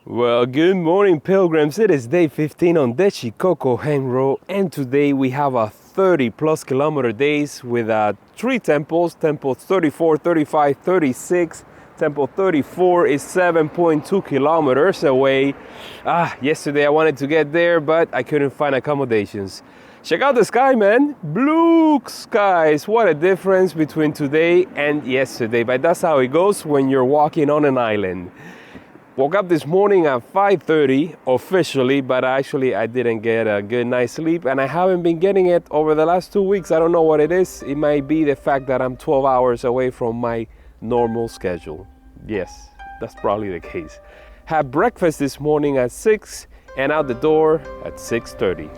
Well, good morning, pilgrims. It is day 15 on the Shikoku Henro, and today we have a 30-plus kilometer days with three temples. Temple 34, 35, 36. Temple 34 is 7.2 kilometers away. Yesterday I wanted to get there, but I couldn't find accommodations. Check out the sky, man. Blue skies. What a difference between today and yesterday. But that's how it goes when you're walking on an island. Woke up this morning at 5:30 officially, but actually I didn't get a good night's sleep, and I haven't been getting it over the last 2 weeks. I don't know what it is. It might be the fact that I'm 12 hours away from my normal schedule. Yes, that's probably the case. Had breakfast this morning at 6 and out the door at 6:30.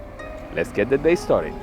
Let's get the day started.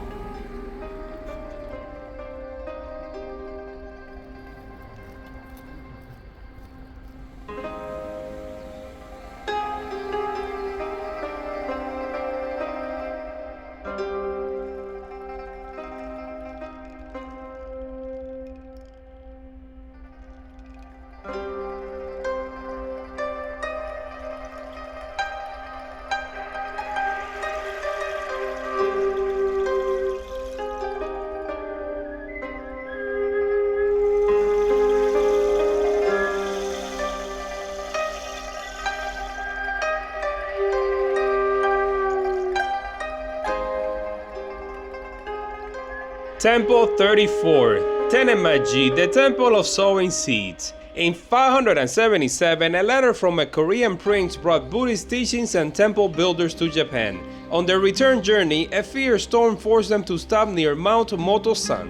Temple 34, Teni, the Temple of Sowing Seeds. In 577, a letter from a Korean prince brought Buddhist teachings and temple builders to Japan. On their return journey, a fierce storm forced them to stop near Mount Moto-san,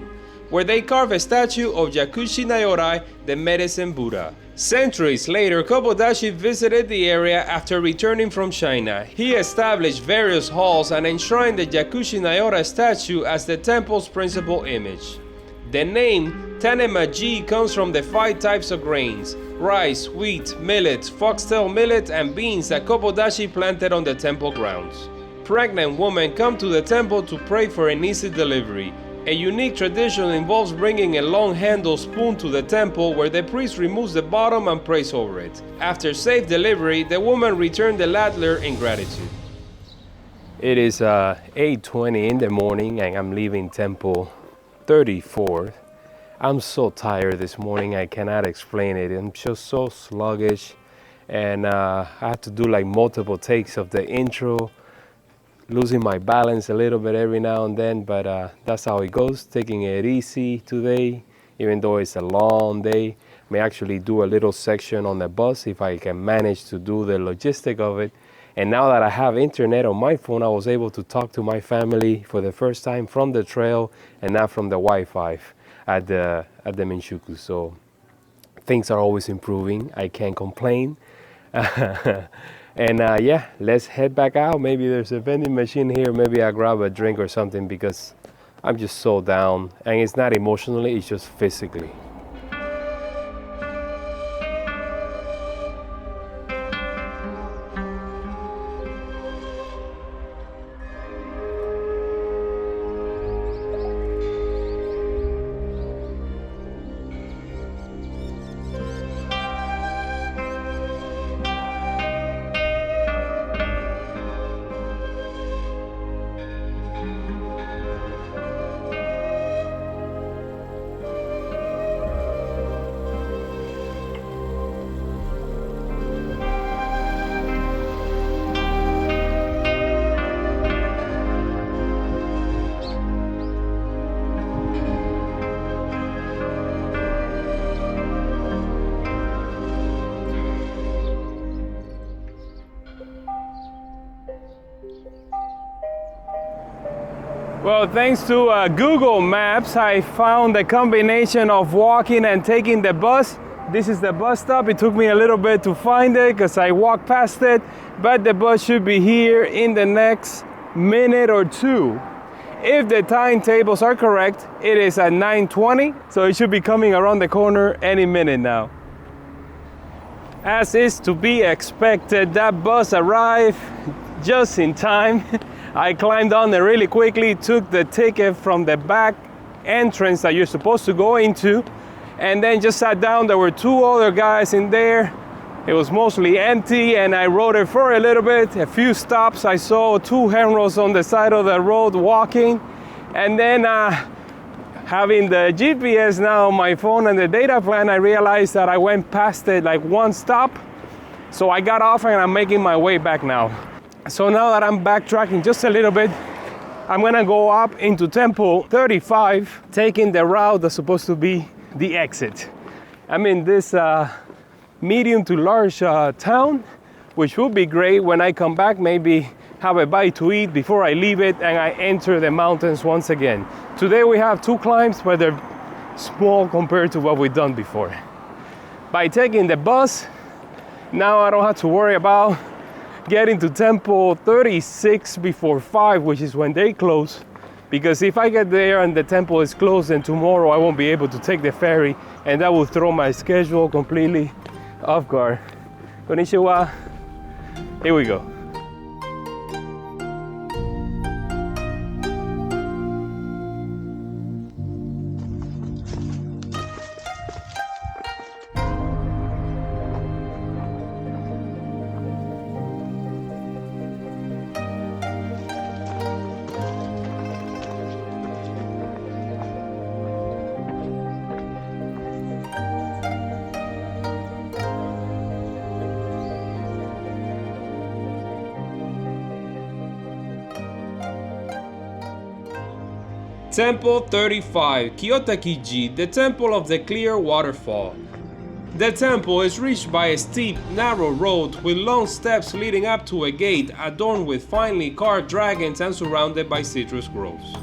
where they carved a statue of Yakushi Nyorai, the medicine Buddha. Centuries later, Kobodashi visited the area after returning from China. He established various halls and enshrined the Yakushi Nyorai statue as the temple's principal image. The name Teni comes from the 5 types of grains: rice, wheat, millet, foxtail millet, and beans that Kobodashi planted on the temple grounds. Pregnant women come to the temple to pray for an easy delivery. A unique tradition involves bringing a long-handled spoon to the temple where the priest removes the bottom and prays over it. After safe delivery, the woman returned the ladler in gratitude. It is 8:20 in the morning and I'm leaving Temple 34. I'm so tired this morning, I cannot explain it. I'm just so sluggish, and I had to do like multiple takes of the intro, losing my balance a little bit every now and then, but that's how it goes. Taking it easy today, even though it's a long day. May actually do a little section on the bus if I can manage to do the logistic of it. And now that I have internet on my phone, I was able to talk to my family for the first time from the trail and not from the Wi-Fi at the Minshuku. So things are always improving. I can't complain. And yeah, let's head back out. Maybe there's a vending machine here. Maybe I'll grab a drink or something because I'm just so down. And it's not emotionally, it's just physically. Well, thanks to Google Maps, I found a combination of walking and taking the bus. This is the bus stop. It took me a little bit to find it because I walked past it, but the bus should be here in the next minute or two. If the timetables are correct, it is at 9:20, so it should be coming around the corner any minute now. As is to be expected, that bus arrived just in time. I climbed on there really quickly, took the ticket from the back entrance that you're supposed to go into, and then just sat down. There were 2 other guys in there It was mostly empty, and I rode it for a little bit, a few stops. I saw 2 Henros on the side of the road walking, and then having the GPS now on my phone and the data plan, I realized that I went past it like 1 stop. So I got off and I'm making my way back now. So now that I'm backtracking just a little bit, I'm gonna go up into Temple 35, taking the route that's supposed to be the exit. I'm in this medium to large town, which would be great when I come back, maybe have a bite to eat before I leave it and I enter the mountains once again. Today we have 2 climbs, but they're small compared to what we've done before. By taking the bus, now I don't have to worry about getting to Temple 36 before 5, which is when they close. Because if I get there and the temple is closed, then tomorrow I won't be able to take the ferry, and that will throw my schedule completely off guard. Konnichiwa. Here we go. Temple 35, Kyotakiji, the Temple of the Clear Waterfall. The temple is reached by a steep, narrow road with long steps leading up to a gate adorned with finely carved dragons and surrounded by citrus groves.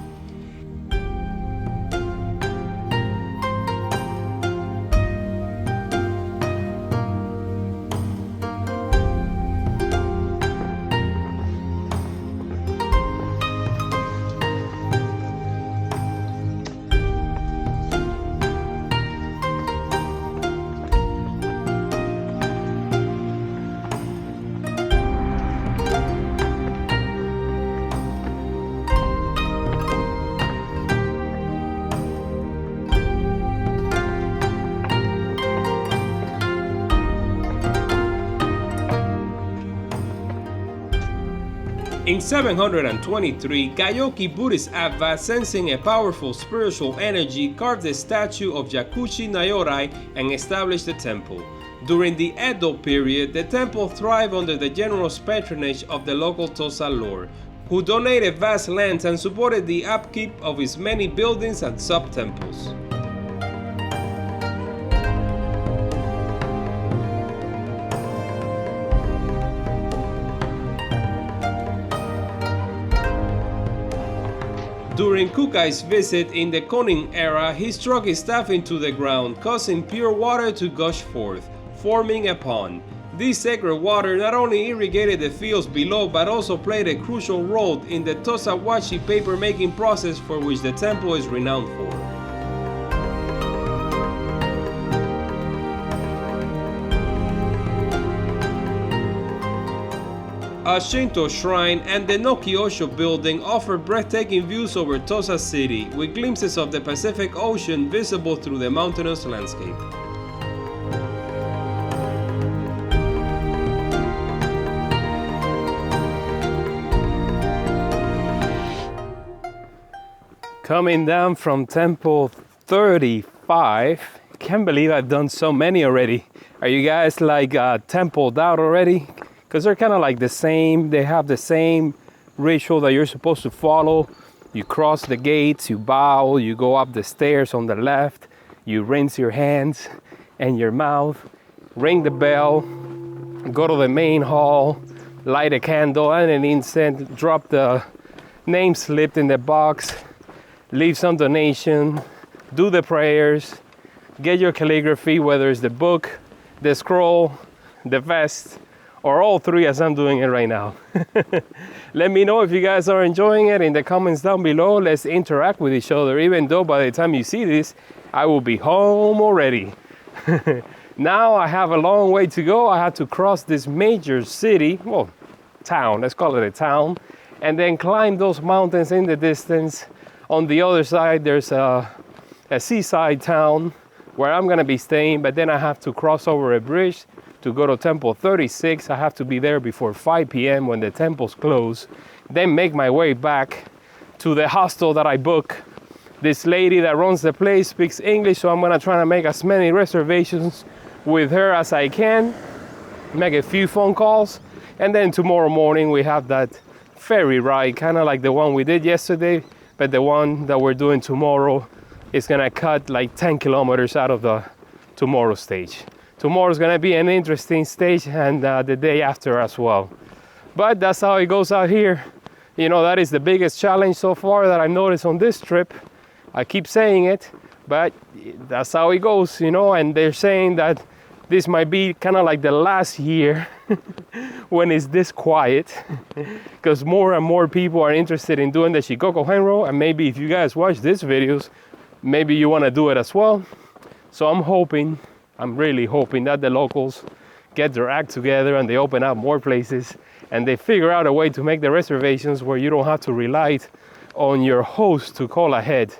In 723, Gyoki Buddhist Abba, sensing a powerful spiritual energy, carved the statue of Yakushi Nayorai and established the temple. During the Edo period, the temple thrived under the generous patronage of the local Tosa lord, who donated vast lands and supported the upkeep of its many buildings and sub-temples. During Kukai's visit in the Konin era, he struck his staff into the ground, causing pure water to gush forth, forming a pond. This sacred water not only irrigated the fields below, but also played a crucial role in the Tosawashi paper-making process, for which the temple is renowned for. A Shinto shrine and the Nokiosho building offer breathtaking views over Tosa City, with glimpses of the Pacific Ocean visible through the mountainous landscape. Coming down from Temple 35, can't believe I've done so many already. Are you guys like templed out already? Because they're kind of like the same, they have the same ritual that you're supposed to follow. You cross the gates, you bow, you go up the stairs on the left, you rinse your hands and your mouth, ring the bell, go to the main hall, light a candle and an incense, drop the name slip in the box, leave some donation, do the prayers, get your calligraphy, whether it's the book, the scroll, the vest, or all three as I'm doing it right now. Let me know if you guys are enjoying it in the comments down below. Let's interact with each other, even though by the time you see this, I will be home already. Now I have a long way to go. I have to cross this major city, well, town, let's call it a town, and then climb those mountains in the distance. On the other side, there's a seaside town where I'm gonna be staying, but then I have to cross over a bridge to go to Temple 36. I have to be there before 5 p.m. when the temples close. Then make my way back to the hostel that I book. This lady that runs the place speaks English, so I'm gonna try to make as many reservations with her as I can. Make a few phone calls, and then tomorrow morning we have that ferry ride, kind of like the one we did yesterday, but the one that we're doing tomorrow is gonna cut like 10 kilometers out of the tomorrow stage. Tomorrow's gonna be an interesting stage, and the day after as well. But that's how it goes out here. You know, that is the biggest challenge so far that I've noticed on this trip. I keep saying it, but that's how it goes, you know, and they're saying that this might be kind of like the last year when it's this quiet, because more and more people are interested in doing the Shikoku Henro, and maybe if you guys watch these videos, maybe you want to do it as well. So I'm really hoping that the locals get their act together and they open up more places and they figure out a way to make the reservations where you don't have to rely on your host to call ahead.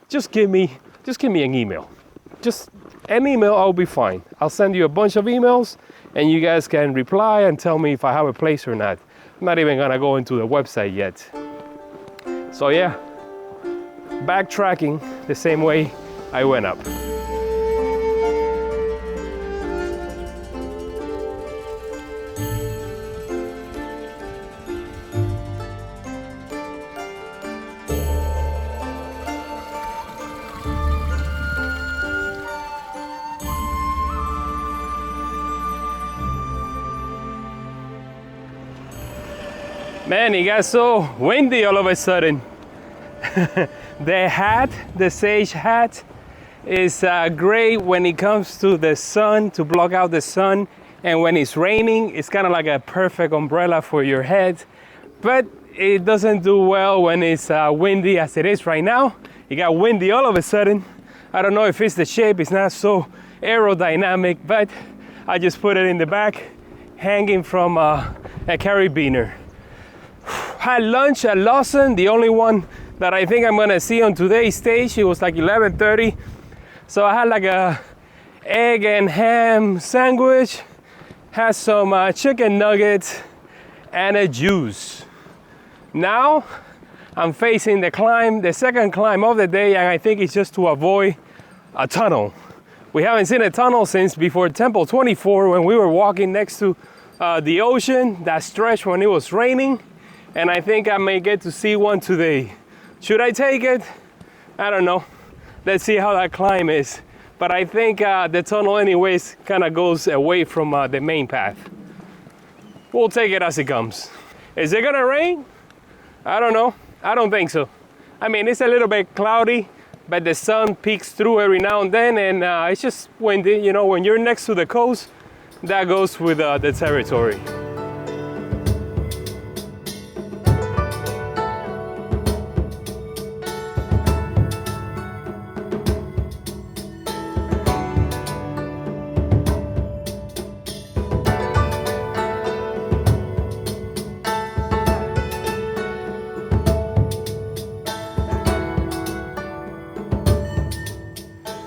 Just give me an email. Just an email, I'll be fine. I'll send you a bunch of emails and you guys can reply and tell me if I have a place or not. I'm not even gonna go into the website yet. So yeah, backtracking the same way I went up. Man, it got so windy all of a sudden. The hat, the sage hat, is great when it comes to the sun, to block out the sun. And when it's raining, it's kind of like a perfect umbrella for your head. But it doesn't do well when it's windy as it is right now. It got windy all of a sudden. I don't know if it's the shape, it's not so aerodynamic, but I just put it in the back, hanging from a carabiner. Had lunch at Lawson, the only one that I think I'm gonna see on today's stage. It was like 11:30. So I had like a egg and ham sandwich, had some chicken nuggets and a juice. Now I'm facing the climb, the second climb of the day, and I think it's just to avoid a tunnel. We haven't seen a tunnel since before Temple 24 when we were walking next to the ocean, that stretch when it was raining. And I think I may get to see one today. Should I take it? I don't know. Let's see how that climb is. But I think the tunnel anyways kind of goes away from the main path. We'll take it as it comes. Is it gonna rain? I don't know. I don't think so. I mean, it's a little bit cloudy, but the sun peeks through every now and then, and it's just windy. You know, when you're next to the coast, that goes with the territory.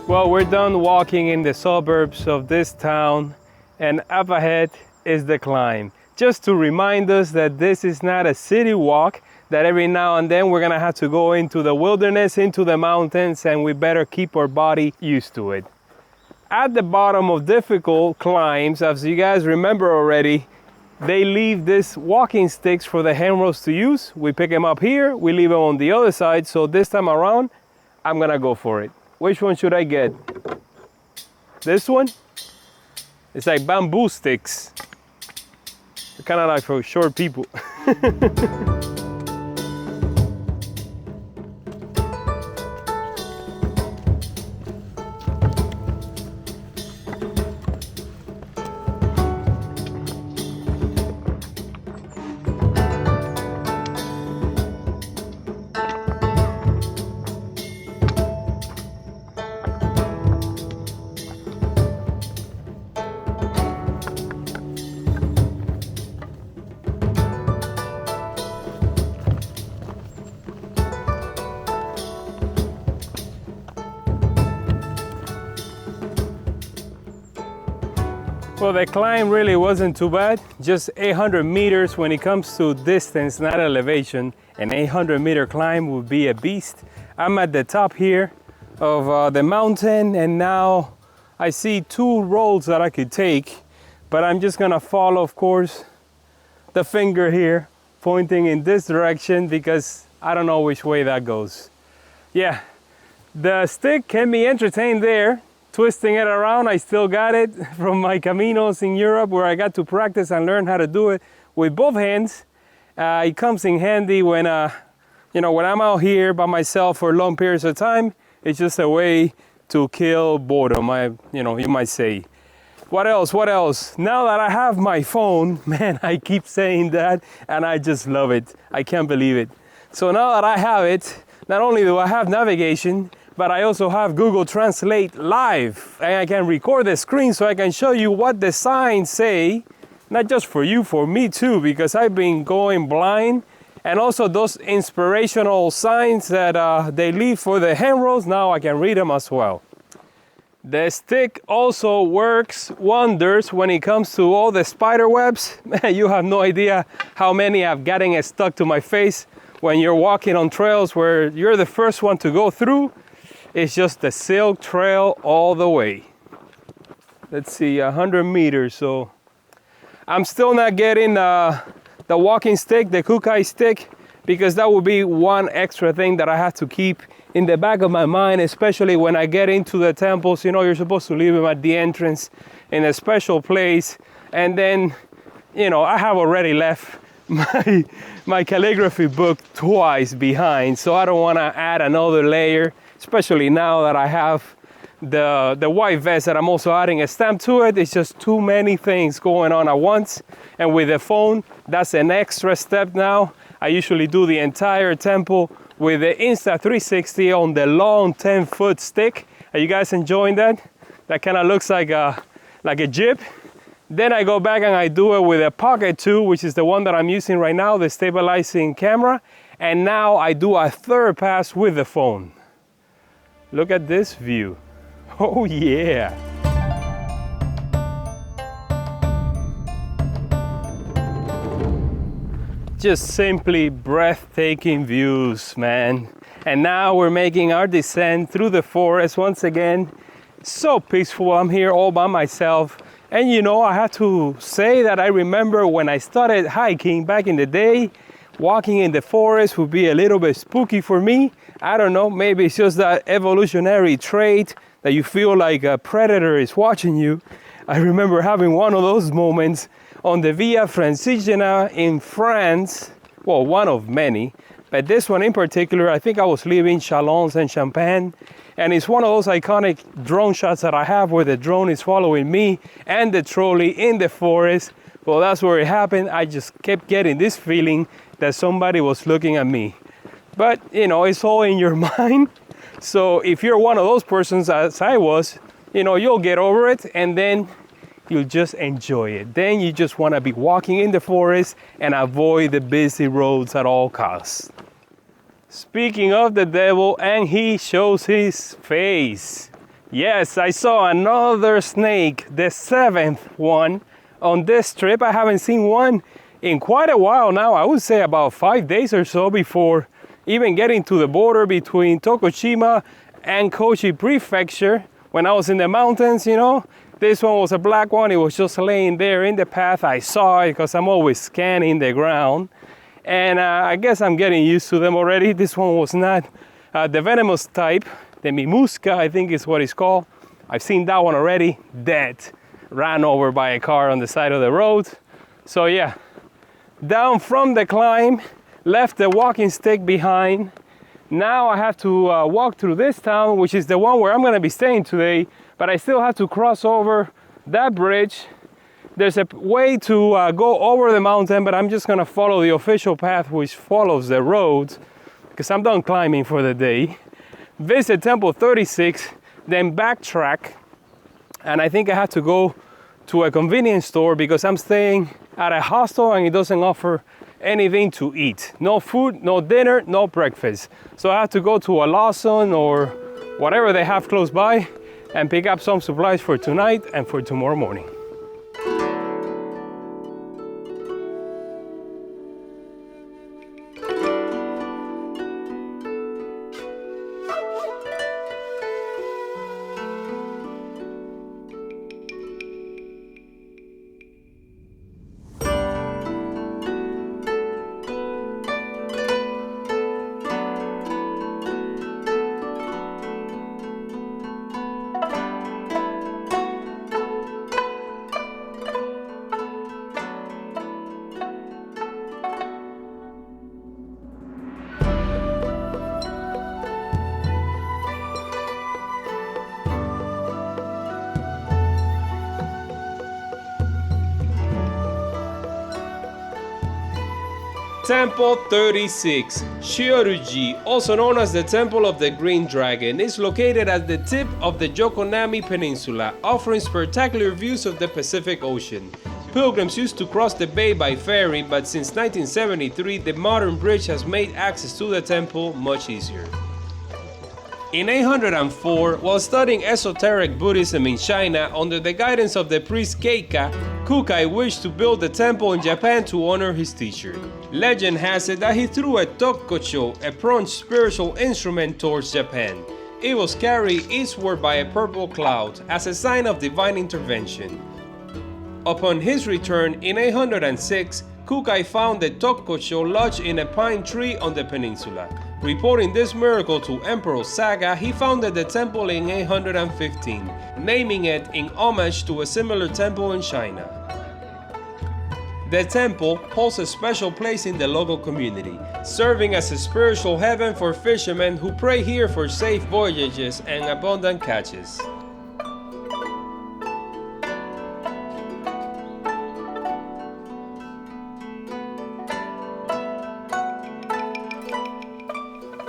Well, we're done walking in the suburbs of this town, and up ahead is the climb. Just to remind us that this is not a city walk, that every now and then we're gonna have to go into the wilderness, into the mountains, and we better keep our body used to it. At the bottom of difficult climbs, as you guys remember already, they leave these walking sticks for the Henros to use. We pick them up here, we leave them on the other side, so this time around, I'm gonna go for it. Which one should I get? This one? It's like bamboo sticks. They're kind of like for short people. Well, the climb really wasn't too bad. Just 800 meters when it comes to distance, not elevation. An 800-meter climb would be a beast. I'm at the top here of the mountain, and now I see two roads that I could take, but I'm just gonna follow, of course, the finger here pointing in this direction because I don't know which way that goes. Yeah, the stick can be entertained there, twisting it around. I still got it from my caminos in Europe where I got to practice and learn how to do it with both hands. It comes in handy when, you know, when I'm out here by myself for long periods of time. It's just a way to kill boredom, you know, you might say. What else? What else? Now that I have my phone, man, I keep saying that and I just love it. I can't believe it. So now that I have it, not only do I have navigation, but I also have Google Translate live. And I can record the screen so I can show you what the signs say, not just for you, for me too, because I've been going blind. And also those inspirational signs that they leave for the Henros, now I can read them as well. The stick also works wonders when it comes to all the spider webs. Man, you have no idea how many I've gotten stuck to my face when you're walking on trails where you're the first one to go through. It's just the silk trail all the way. Let's see, 100 meters. So I'm still not getting the walking stick, the kukai stick, because that would be one extra thing that I have to keep in the back of my mind, especially when I get into the temples. You know, you're supposed to leave them at the entrance in a special place. And then, you know, I have already left my calligraphy book twice behind, so I don't want to add another layer, especially now that I have the white vest that I'm also adding a stamp to it. It's just too many things going on at once. And with the phone, that's an extra step now. I usually do the entire temple with the Insta360 on the long 10-foot stick. Are you guys enjoying that? That kind of looks like a jib. Then I go back and I do it with a Pocket 2, which is the one that I'm using right now, the stabilizing camera. And now I do a third pass with the phone. Look at this view. Oh yeah. Just simply breathtaking views, man. And now we're making our descent through the forest once again. So peaceful. I'm here all by myself. And you know, I have to say that I remember when I started hiking back in the day, walking in the forest would be a little bit spooky for me. I don't know, maybe it's just that evolutionary trait that you feel like a predator is watching you. I remember having one of those moments on the Via Francigena in France. Well, one of many, but this one in particular, I think I was leaving Chalons and Champagne, and it's one of those iconic drone shots that I have where the drone is following me and the trolley in the forest. Well, that's where it happened. I just kept getting this feeling that somebody was looking at me. But, you know, it's all in your mind. So if you're one of those persons, as I was, you know, you'll get over it and then you'll just enjoy it. Then you just want to be walking in the forest and avoid the busy roads at all costs. Speaking of the devil, and he shows his face. Yes, I saw another snake, the 7th one on this trip. I haven't seen one in quite a while now. I would say about 5 days or so before even getting to the border between Tokushima and Kōchi Prefecture. When I was in the mountains, you know, this one was a black one. It was just laying there in the path. I saw it because I'm always scanning the ground. And I guess I'm getting used to them already. This one was not the venomous type. The Mimuska, I think is what it's called. I've seen that one already, dead. Ran over by a car on the side of the road. So yeah, down from the climb, left the walking stick behind. Now I have to walk through this town, which is the one where I'm gonna be staying today, but I still have to cross over that bridge. There's a way to go over the mountain, but I'm just gonna follow the official path which follows the road because I'm done climbing for the day. Visit Temple 36, then backtrack, and I think I have to go to a convenience store because I'm staying at a hostel and it doesn't offer anything to eat. No food, no dinner, no breakfast. So I have to go to a Lawson or whatever they have close by and pick up some supplies for tonight and for tomorrow morning. Temple 36, Shioruji, also known as the Temple of the Green Dragon, is located at the tip of the Yokonami Peninsula, offering spectacular views of the Pacific Ocean. Pilgrims used to cross the bay by ferry, but since 1973, the modern bridge has made access to the temple much easier. In 804, while studying esoteric Buddhism in China under the guidance of the priest Keika, Kukai wished to build a temple in Japan to honor his teacher. Legend has it that he threw a tokkocho, a bronze spiritual instrument, towards Japan. It was carried eastward by a purple cloud as a sign of divine intervention. Upon his return in 806, Kukai found the tokkocho lodged in a pine tree on the peninsula. Reporting this miracle to Emperor Saga, he founded the temple in 815, naming it in homage to a similar temple in China. The temple holds a special place in the local community, serving as a spiritual heaven for fishermen who pray here for safe voyages and abundant catches.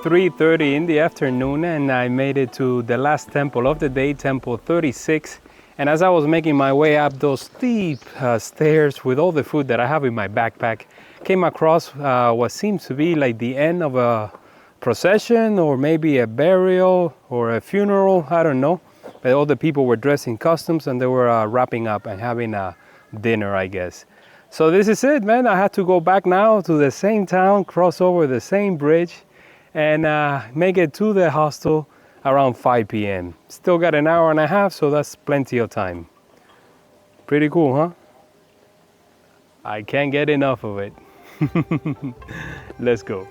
"3:30 in the afternoon, and I made it to the last temple of the day, Temple 36. And as I was making my way up those steep stairs with all the food that I have in my backpack, came across what seems to be like the end of a procession or maybe a burial or a funeral, I don't know. But all the people were dressed in costumes and they were wrapping up and having a dinner, I guess. So this is it, man. I had to go back now to the same town, cross over the same bridge, and make it to the hostel around 5 p.m. Still got an hour and a half, so that's plenty of time. Pretty cool, huh? I can't get enough of it. Let's go.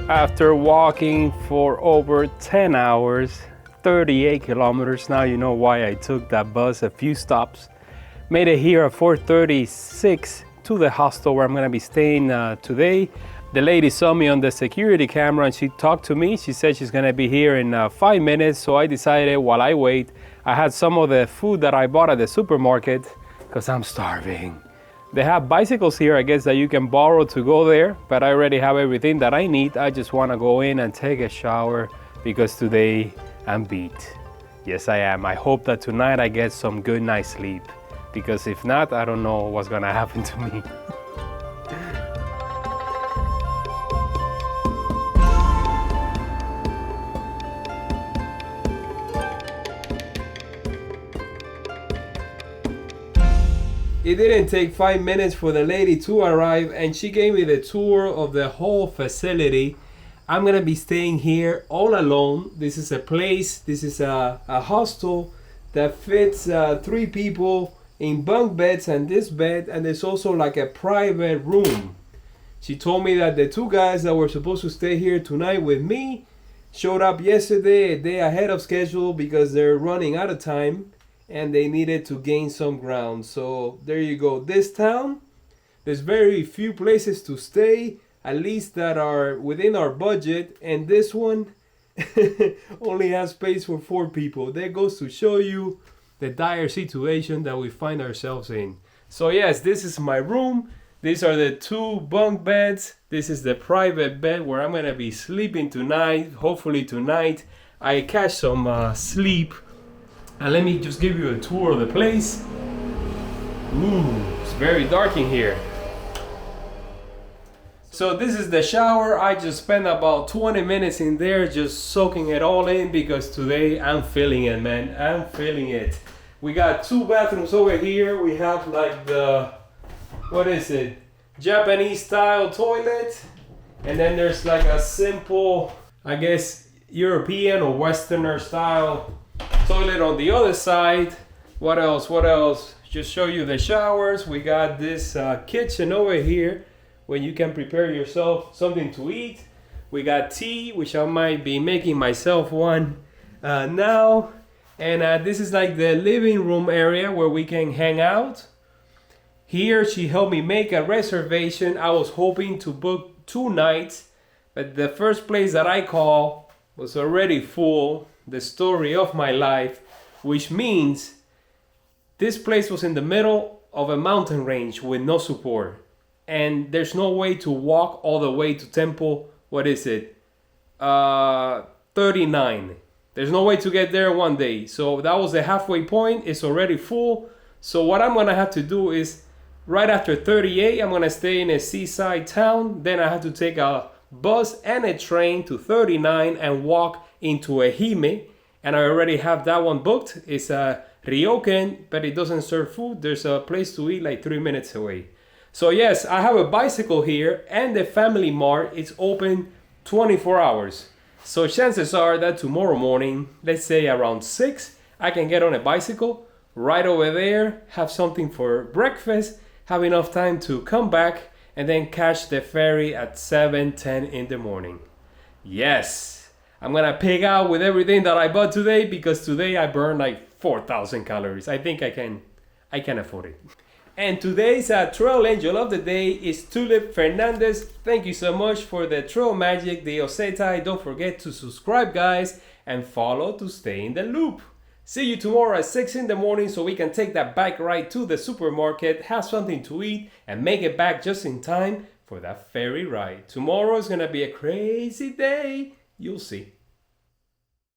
After walking for over 10 hours, 38 kilometers, now you know why I took that bus a few stops. Made it here at 4:36 to the hostel where I'm gonna be staying today. The lady saw me on the security camera and she talked to me. She said she's gonna be here in 5 minutes, so I decided while I wait, I had some of the food that I bought at the supermarket because I'm starving. They have bicycles here, I guess, that you can borrow to go there, but I already have everything that I need. I just want to go in and take a shower because today I'm beat. Yes, I am. I hope that tonight I get some good night's sleep, because if not, I don't know what's gonna happen to me. It didn't take 5 minutes for the lady to arrive and she gave me the tour of the whole facility. I'm gonna be staying here all alone. This is a place, this is a hostel that fits 3 people in bunk beds and this bed, and there's also like a private room. She told me that the 2 guys that were supposed to stay here tonight with me showed up yesterday, a day ahead of schedule, because they're running out of time and they needed to gain some ground. So there you go. This town, there's very few places to stay, at least that are within our budget, and this one only has space for 4 people. That goes to show you the dire situation that we find ourselves in. So yes, this is my room. These are the 2 bunk beds. This is the private bed where I'm gonna be sleeping tonight. Hopefully tonight I catch some sleep. And let me just give you a tour of the place. Ooh, it's very dark in here. So this is the shower. I just spent about 20 minutes in there just soaking it all in, because today I'm feeling it, man. I'm feeling it. We got 2 bathrooms over here. We have like the, what is it? Japanese style toilet. And then there's like a simple, I guess, European or Westerner style toilet on the other side. What else? Just show you the showers. We got this kitchen over here where you can prepare yourself something to eat. We got tea, which I might be making myself one now. And this is like the living room area where we can hang out. Here she helped me make a reservation. I was hoping to book 2 nights, But the first place that I call was already full, the story of my life, which means this place was in the middle of a mountain range with no support. And there's no way to walk all the way to temple, what is it? 39. There's no way to get there one day. So that was the halfway point. It's already full. So what I'm gonna have to do is right after 38, I'm gonna stay in a seaside town. Then I have to take a bus and a train to 39 and walk into Ehime. And I already have that one booked. It's a ryokan, but it doesn't serve food. There's a place to eat like 3 minutes away. So yes, I have a bicycle here, and the Family Mart is open 24 hours. So chances are that tomorrow morning, let's say around 6, I can get on a bicycle right over there, have something for breakfast, have enough time to come back, and then catch the ferry at 7:10 in the morning. Yes, I'm gonna pig out with everything that I bought today because today I burned like 4,000 calories. I think I can afford it. And today's trail angel of the day is Tulip Fernandez. Thank you so much for the trail magic, the Osetai. Don't forget to subscribe, guys, and follow to stay in the loop. See you tomorrow at 6 in the morning so we can take that bike ride to the supermarket, have something to eat, and make it back just in time for that ferry ride. Tomorrow is gonna be a crazy day. You'll see.